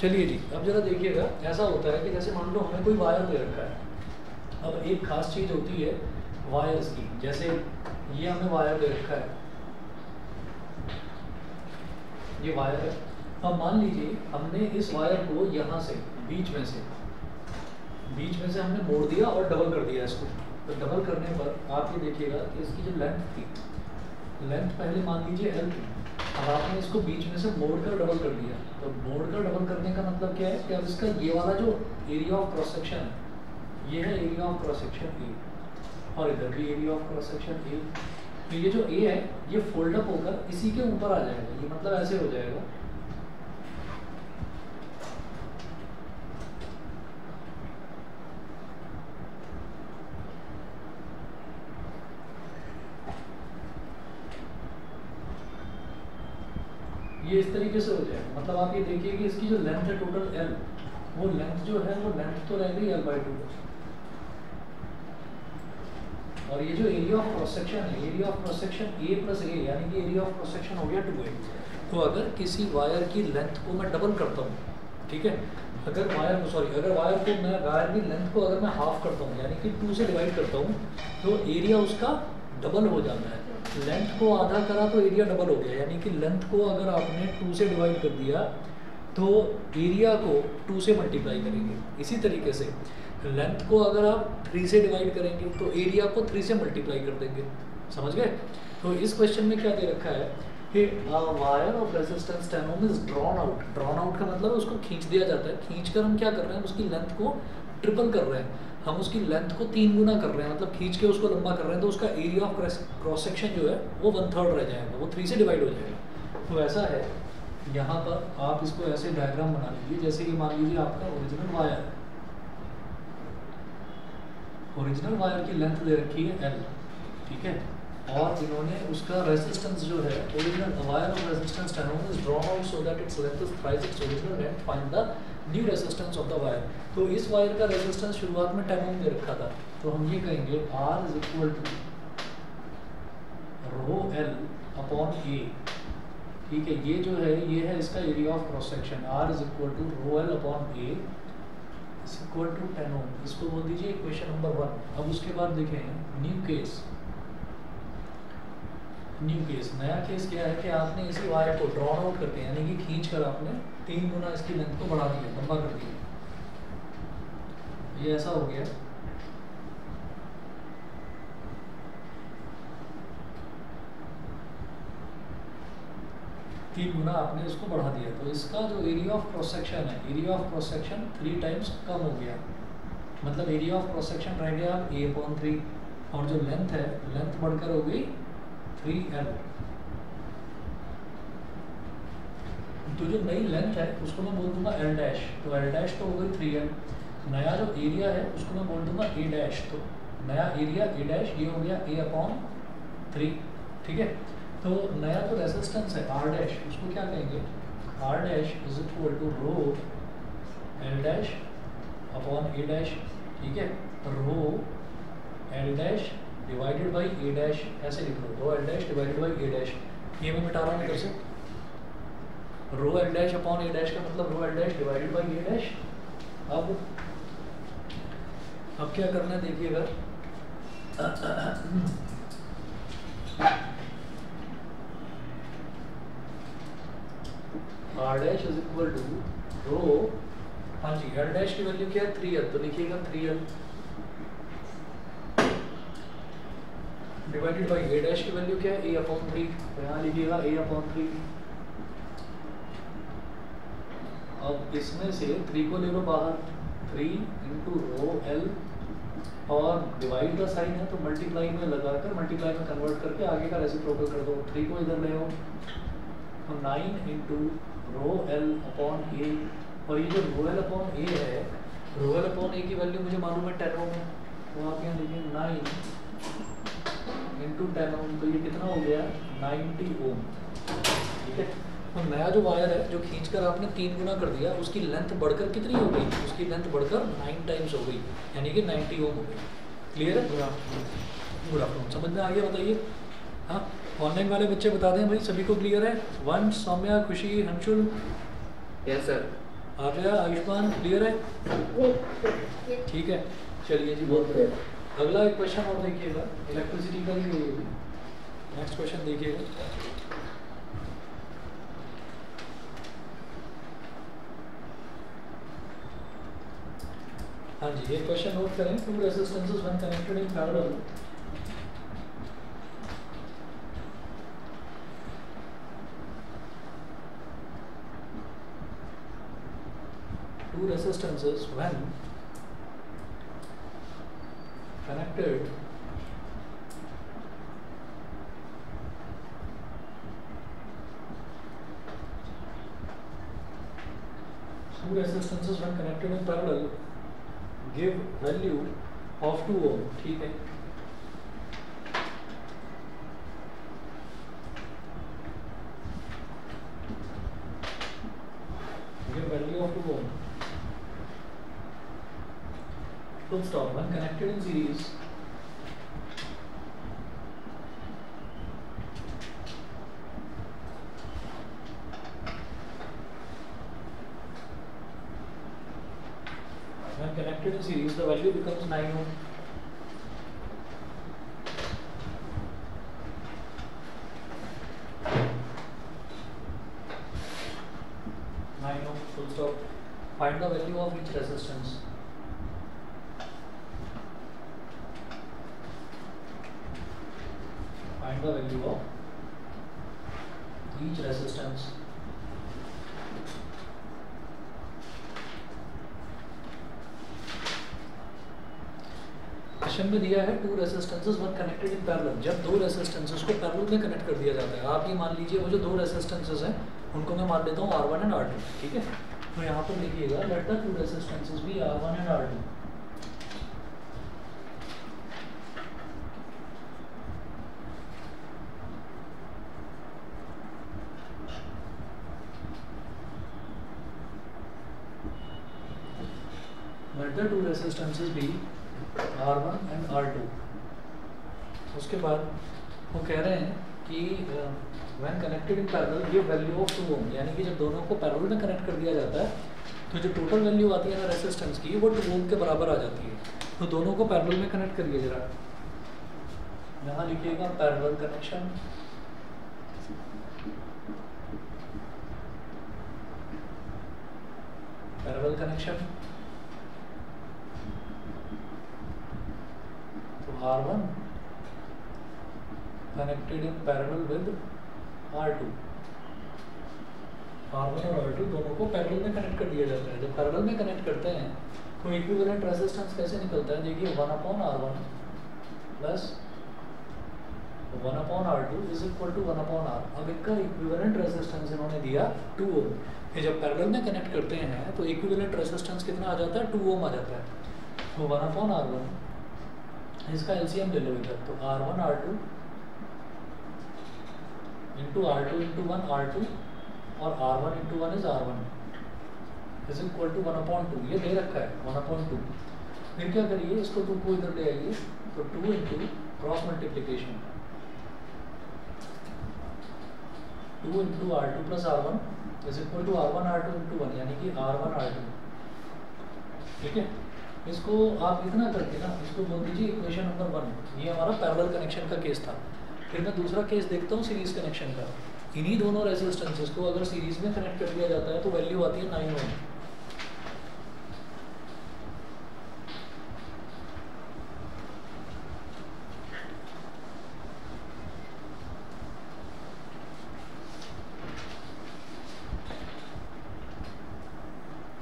चलिए जी, अब जरा देखिएगा, ऐसा होता है कि जैसे मान लो हमें कोई वायर दे रखा है। अब एक खास चीज़ होती है वायर्स की, जैसे ये हमें वायर दे रखा है, ये वायर है। अब मान लीजिए हमने इस वायर को यहाँ से बीच में से हमने मोड़ दिया और डबल कर दिया इसको। तो डबल करने पर आप ये देखिएगा कि इसकी जो लेंथ थी, लेंथ पहले मान लीजिए एल थी, अब आपने इसको बीच में से मोड़ कर डबल कर दिया। तो मोड़ कर डबल करने का मतलब क्या है कि अब इसका ये वाला जो एरिया ऑफ क्रॉस सेक्शन है, ये है area of cross section A, और इधर भी area of cross section A. तो ये जो ए है ये फोल्ड अप होकर इसी के ऊपर आ जाएगा। ये मतलब ऐसे हो जाएगा, ये इस तरीके से हो जाएगा। मतलब आप ये देखिए कि इसकी जो लेंथ है टोटल एल, वो लेंथ जो है वो लेंथ तो रह गई l/2, और ये जो एरिया ऑफ क्रॉस सेक्शन है, area of cross section a plus a, यानी कि एरिया ऑफ क्रॉस सेक्शन हो गया 2a। तो अगर किसी वायर की लेंथ को मैं डबल करता हूँ, ठीक है, अगर वायर की लेंथ को अगर मैं हाफ करता हूँ, यानी कि 2 से डिवाइड करता हूँ, तो एरिया उसका डबल हो जाता है। लेंथ को आधा करा तो एरिया डबल हो गया, यानी कि लेंथ को अगर आपने 2 से डिवाइड कर दिया तो एरिया को 2 से मल्टीप्लाई करेंगे। इसी तरीके से लेंथ को अगर आप 3 से डिवाइड करेंगे तो एरिया को 3 से मल्टीप्लाई कर देंगे। समझ गए? तो इस क्वेश्चन में क्या दे रखा है कि wire of resistance 10 ohm is drawn out. Drawn out का मतलब उसको खींच दिया जाता है। खींच कर हम क्या कर रहे हैं, उसकी लेंथ को ट्रिपल कर रहे हैं, हम उसकी लेंथ को 3 गुना कर रहे हैं, मतलब खींच के उसको लंबा कर रहे हैं। तो उसका एरिया ऑफ क्रॉस सेक्शन जो है वो 1/3 रह जाएगा, वो 3 से डिवाइड हो जाएगा। तो ऐसा है, यहाँ पर आप इसको ऐसे डायग्राम बना लीजिए, जैसे कि मान लीजिए आपका ओरिजिनल वायर है, ओरिजिनल वायर की लेंथ दे रखी है L, ठीक है, और इन्होंने उसका रेजिस्टेंस जो है, original wire of resistance 10 ohm is drawn out so that its length is thrice its original length, find the new resistance of the wire. तो इस वायर का रेजिस्टेंस शुरुआत में 10 ओम दे रखा था, तो हम ये कहेंगे R is equal to rho L upon A, ठीक है। ये जो है ये है इसका area of cross section, R is equal to rho L upon A is equal to 10 ohm. इसको बोल दीजिए इक्वेशन नंबर 1। अब उसके बाद देखें न्यू केस। न्यू केस, नया केस क्या है कि आपने इसी वायर को ड्रॉन आउट करके, यानी कि खींच कर आपने 3 गुना इसकी लेंथ को बढ़ा दिया, लंबा कर दिया। ये ऐसा हो गया, तीन गुना आपने इसको बढ़ा दिया। तो इसका जो एरिया ऑफ क्रॉस सेक्शन है, area of cross section 3 times कम हो गया, मतलब एरिया ऑफ क्रॉस सेक्शन रह गया A/3, और जो लेंथ है, लेंथ बढ़कर हो गई 3L। तो जो नई लेंथ है उसको मैं बोल दूंगा L डैश, तो L डैश तो हो गई 3L। नया जो एरिया है उसको मैं बोल दूंगा A डैश, तो नया एरिया A डैश, ये हो गया A/3, ठीक है। तो नया जो रेजिस्टेंस है R डैश, उसको क्या कहेंगे, R dash is equal to rho L dash upon A dash, ठीक है, rho L dash divided by A dash, ऐसे लिख लो, rho L dash divided by A dash. ये मैं मिटा रहा हूँ इधर से, rho L dash upon A dash का मतलब rho L dash divided by A dash. अब क्या करना है देखिएगा, R dash is equal to rho, हाँ जी, L डैश की वैल्यू क्या है 3L, तो लिखिएगा 3L divided by A dash की वैल्यू क्या है A/3, तो यहाँ लिखिएगा A/3। अब इसमें से 3 को ले लो बाहर, 3 इंटू रो L, और डिवाइड का साइन है तो मल्टीप्लाई में लगाकर, मल्टीप्लाई में कन्वर्ट करके आगे का रेसिप्रोकल कर दो। 3 को इधर ले आओ, तो 9 into rho L upon A, और ये जो रो L अपॉन A है, रो L अपॉन A की वैल्यू मुझे मालूम है 10 ओम है, तो आप यहाँ देखिए 9 इंटू 10 ओम, तो ये कितना हो गया 90 ओम, ठीक है। तो नया जो वायर है जो खींचकर आपने 3 गुना कर दिया, उसकी लेंथ बढ़कर कितनी हो गई, उसकी लेंथ बढ़कर 9 टाइम्स हो गई, यानी कि 90 ओम हो गई। क्लियर है? गुड आफ्टरनून, समझ में आ गया? बताइए। हाँ, ऑनलाइन वाले बच्चे बता दें भाई, सभी को क्लियर है? वंश, सौम्या, खुशी, हंशुल? Yes sir. आ गया आयुष्मान, क्लियर है? ठीक है, चलिए जी, बहुत बढ़िया। अगला एक क्वेश्चन और देखिएगा, इलेक्ट्रिसिटी का ही है ये भी। नेक्स्ट क्वेश्चन देखिएगा। हाँ जी, ये क्वेश्चन नोट करें। Two resistances when connected in parallel, two resistances when connected in parallel give value of 2 ohm, ठीक है। give value of 2 ohm, full stop, when connected in series the value becomes 9 ohm. Full stop. Find the value of each resistance. Find the value of each resistance. Question में दिया है two resistances when connected in parallel. जब दो resistances को parallel में connect कर दिया जाता है, आप ये मान लीजिए वो जो दो रेसिस्टेंसेस हैं उनको मैं मान लेता हूँ R1 एंड R2, ठीक है। तो यहाँ पर लिखिएगा let the two resistances be R1 and R2। Let the two resistances be R1 and R2। उसके बाद वो कह रहे हैं कि when connected in parallel give value of 2 ohm, यानी कि जब दोनों को पैरेलल में कनेक्ट कर दिया जाता है तो जो टोटल वैल्यू आती है ना रेजिस्टेंस की, वो 2 ओम के बराबर आ जाती है। तो दोनों को पैरेलल में कनेक्ट करिए जरा। यहाँ लिखिएगा parallel connection. Parallel connection R1 connected in parallel with R2। R1 और R2 दोनों को पैरेलल में कनेक्ट कर दिया जाता है। जब पैरेलल में कनेक्ट करते हैं तो इक्विवेलेंट रेजिस्टेंस कैसे निकलता है? देखिए 1/R1 plus 1/R2 is equal to 1/R। अब इनका इक्विवेलेंट रेजिस्टेंस इन्होंने दिया 2 ओम। ये जब पैरेलल में कनेक्ट करते हैं तो इक्विवेलेंट रेजिस्टेंस कितना आ जाता है? 2 ओम आ जाता है। तो 1/R1, इसका एलसीएम ले लो इधर, तो R1 R2 into R2 into 1 R2 और R1 into 1 is R1 is equal to 1/2। ये दे रखा है 1/2। फिर क्या करिए, इसको 2 को इधर ले आइए, तो 2 into cross multiplication 2 into R2 plus R1 is equal to R1 R2 into 1, यानी कि R1 R2, ठीक है। इसको आप इतना करके ना इसको बोल दीजिए इक्वेशन नंबर 1। ये हमारा पैरेलल कनेक्शन का केस था। फिर मैं दूसरा केस देखता हूँ सीरीज कनेक्शन का। इन्हीं दोनों रेजिस्टेंसेस को अगर सीरीज में कनेक्ट कर दिया जाता है तो वैल्यू आती है 9 ओम।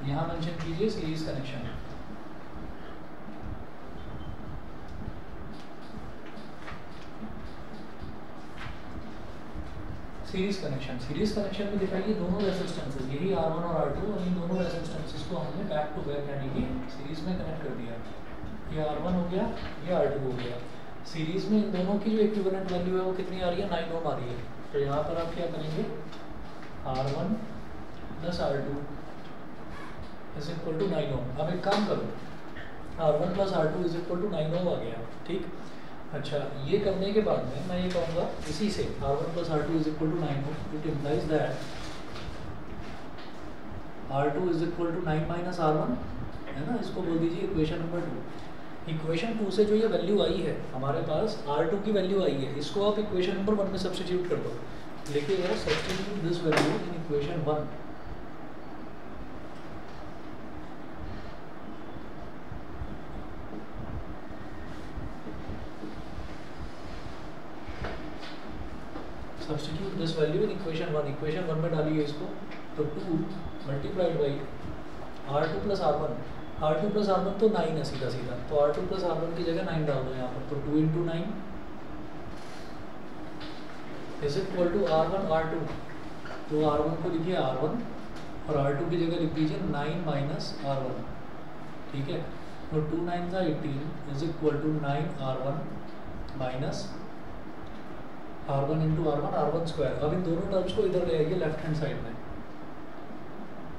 यहाँ मेंशन कीजिए सीरीज कनेक्शन। सीरीज कनेक्शन में दिखाइए दोनों रेजिस्टेंसेस, यही R1 और R2, और इन दोनों रेजिस्टेंसेस को हमने बैक टू बैक यानी कि सीरीज में कनेक्ट कर दिया। ये R1 हो गया, ये R2 हो गया। सीरीज में इन दोनों की जो इक्विवेलेंट वैल्यू है वो कितनी आ रही है? 9 ओम आ रही है। तो यहाँ पर आप क्या करेंगे, R1 plus R2 is equal to 9 ohm. अब एक काम करो, R1 plus R2 is equal to 9 ohm आ गया, ठीक। अच्छा, ये करने के बाद में मैं ये कहूँगा इसी से R1 plus R2 is equal to 9 ohm. It implies that R2 is equal to 9 minus R1, है ना, इसको बोल दीजिए इक्वेशन नंबर 2। इक्वेशन 2 से जो ये वैल्यू आई है हमारे पास R2 की वैल्यू आई है, इसको आप इक्वेशन नंबर 1 में सब्स्टिट्यूट कर दो। लिखिएगा substitute this value in equation 1। Substitute this value in equation 1। Equation 1 में डालिए इसको, तो 2 multiplied by R2 plus R1। R2 plus R1 तो 9 है सीधा सीधा, तो R2 प्लस R1 की जगह 9 डाल दो यहाँ पर, तो 2 into 9 is equal to R1 R2। तो R1 को लिखिए R1 और R2 की जगह लिख दीजिए 9 माइनस R1, ठीक है। तो 2 9 का 18 is equal to 9 R1 minus R1 into R1 square. अब इन दोनों टर्म्स को इधर ले आइए लेफ्ट हैंड साइड में,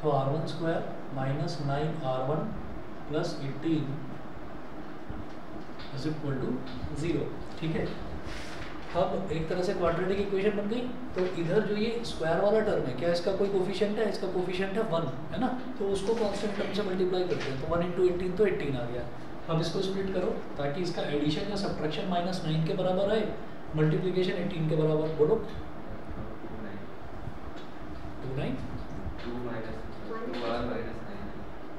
तो R1 square minus 9 R1 plus 18 is equal to 0, ठीक है। अब एक तरह से क्वाड्रेटिक इक्वेशन बन गई। तो इधर जो ये स्क्वायर वाला टर्म है, क्या इसका कोई कोफिशिएंट है? इसका कोफिशिएंट है 1, है ना, तो उसको कांस्टेंट टर्म से मल्टीप्लाई करते हैं, तो 1 इंटू 18 तो 18 आ गया। अब इसको स्प्लिट करो ताकि इसका एडिशन या सब्ट्रैक्शन -9 के बराबर आए, मल्टीप्लिकेशन 18 के बराबर। बोलो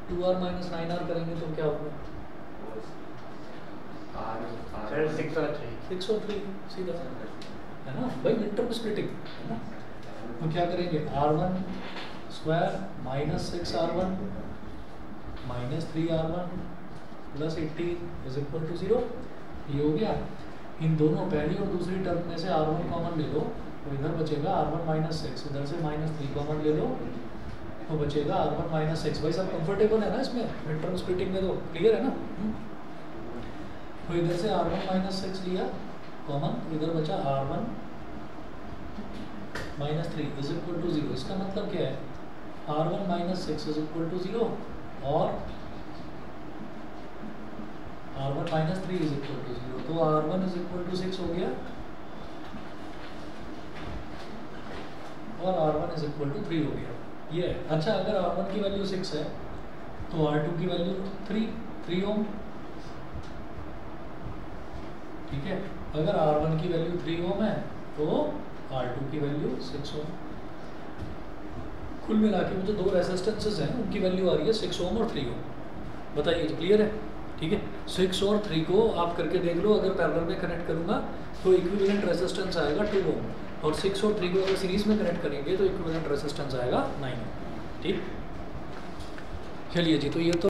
2r माइनस 9r करेंगे तो क्या होगा? 6 और 3 सीधा, है ना भाई, मिड टर्म स्प्लिटिंग, है ना। तो क्या करेंगे? R1 square minus 6r1 minus 3r1 plus 18 is equal to 0। ये हो गया। इन दोनों पहली और दूसरी टर्म में से R1 कॉमन ले लो, तो इधर बचेगा R1 माइनस 6, इधर से -3 कॉमन ले लो तो बचेगा R1 माइनस 6। भाई सब कंफर्टेबल है ना इसमें, मिड टर्म स्प्लिटिंग में, तो क्लियर है ना। तो इधर से R1 माइनस 6 लिया कॉमन, तो इधर बचा R1 minus 3 is equal to 0। इसका मतलब क्या है? R1 minus 6 is equal to 0 और R1 minus 3 is equal to 0, तो R1 इज इक्वल टू 6 हो गया और R1 इज इक्वल टू 3 हो गया। ये है। अच्छा, अगर R1 की वैल्यू 6 है तो R2 की वैल्यू 3 ओम, ठीक है। अगर R1 की वैल्यू 3 ओम है तो R2 की वैल्यू 6 ओम। कुल मिला के जो दो रेसिस्टेंसेस हैं उनकी वैल्यू आ रही है 6 ओम और 3 ओम। बताइए, क्लियर है? ठीक है। 6 और 3 को आप करके देख लो, अगर पैरेलल में कनेक्ट करूंगा तो इक्विवेलेंट रेजिस्टेंस आएगा 2 ओम, और 6 और 3 को अगर सीरीज में कनेक्ट करेंगे तो इक्विवेलेंट रेजिस्टेंस आएगा 9 ओम। ठीक, चलिए जी, तो ये तो